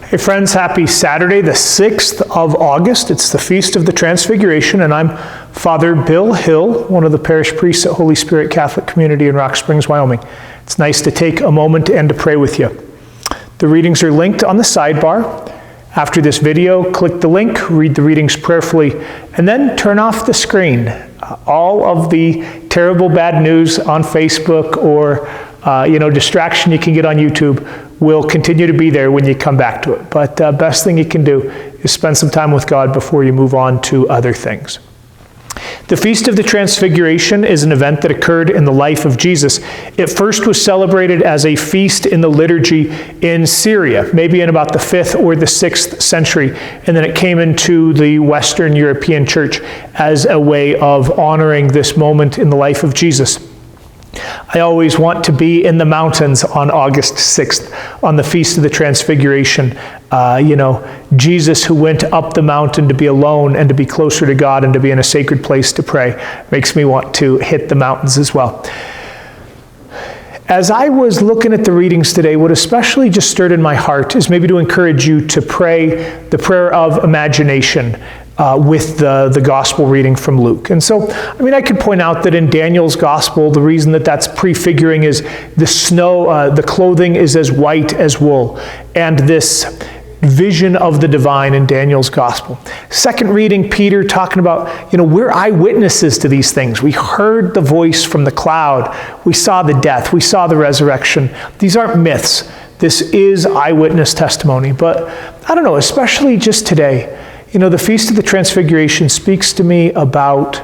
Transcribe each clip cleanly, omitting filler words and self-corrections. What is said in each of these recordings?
Hey friends, happy Saturday, the 6th of August. It's the Feast of the Transfiguration, and I'm Father Bill Hill, one of the parish priests at Holy Spirit Catholic Community in Rock Springs, Wyoming. It's nice to take a moment and to pray with you. The readings are linked on the sidebar. After this video, click the link, read the readings prayerfully, and then turn off the screen. All of the terrible bad news on Facebook or distraction you can get on YouTube will continue to be there when you come back to it. But best thing you can do is spend some time with God before you move on to other things. The Feast of the Transfiguration is an event that occurred in the life of Jesus. It first was celebrated as a feast in the liturgy in Syria, maybe in about the 5th or the 6th century, and then it came into the Western European Church as a way of honoring this moment in the life of Jesus. I always want to be in the mountains on August 6th, on the Feast of the Transfiguration. Jesus who went up the mountain to be alone and to be closer to God and to be in a sacred place to pray makes me want to hit the mountains as well. As I was looking at the readings today, what especially just stirred in my heart is maybe to encourage you to pray the prayer of imagination with the gospel reading from Luke. And so, I could point out that in Daniel's gospel, the reason that that's prefiguring is the snow, the clothing is as white as wool, and this vision of the divine in Daniel's gospel. Second reading, Peter talking about, we're eyewitnesses to these things. We heard the voice from the cloud. We saw the death. We saw the resurrection. These aren't myths. This is eyewitness testimony. But I don't know, especially just today, the Feast of the Transfiguration speaks to me about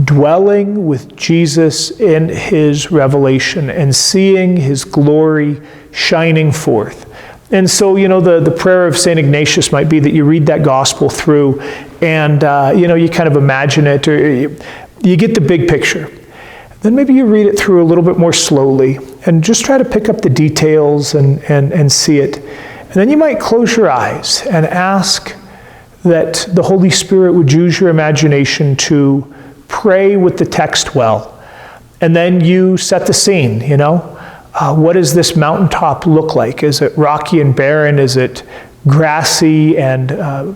dwelling with Jesus in his revelation and seeing his glory shining forth. And so, the prayer of St. Ignatius might be that you read that gospel through and, you kind of imagine it, or you get the big picture. Then maybe you read it through a little bit more slowly and just try to pick up the details and see it. And then you might close your eyes and ask that the Holy Spirit would use your imagination to pray with the text well. And then you set the scene, what does this mountaintop look like? Is it rocky and barren? Is it grassy and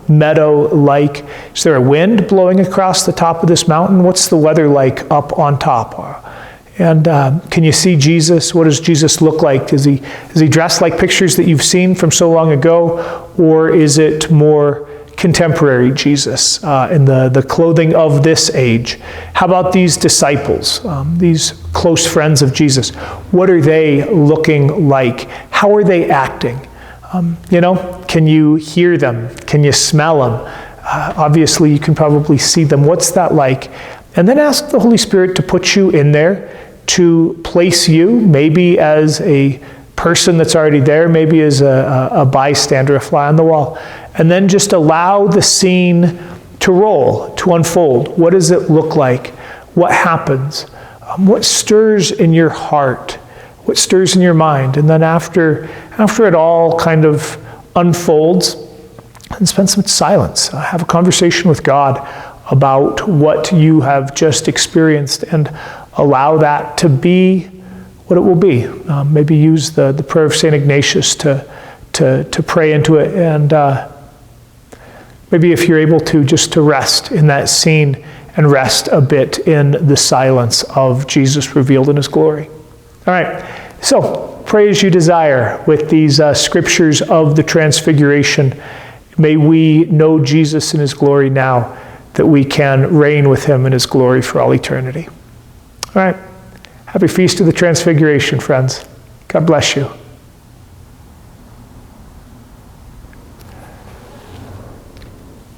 meadow-like? Is there a wind blowing across the top of this mountain? What's the weather like up on top? And can you see Jesus? What does Jesus look like? Is he dressed like pictures that you've seen from so long ago? Or is it more contemporary Jesus in the clothing of this age? How about these disciples, these close friends of Jesus? What are they looking like? How are they acting? Can you hear them? Can you smell them? Obviously, you can probably see them. What's that like? And then ask the Holy Spirit to put you in there, to place you, maybe as a person that's already there, maybe as a bystander, a fly on the wall. And then just allow the scene to roll, to unfold. What does it look like? What happens? What stirs in your heart? What stirs in your mind? And then after it all kind of unfolds, and spend some silence. Have a conversation with God about what you have just experienced and allow that to be what it will be. Maybe use the prayer of St. Ignatius to pray into it, and maybe if you're able to, just to rest in that scene and rest a bit in the silence of Jesus revealed in his glory. All right, so pray as you desire with these scriptures of the Transfiguration. May we know Jesus in his glory now, that we can reign with him in his glory for all eternity. All right, happy Feast of the Transfiguration, friends. God bless you.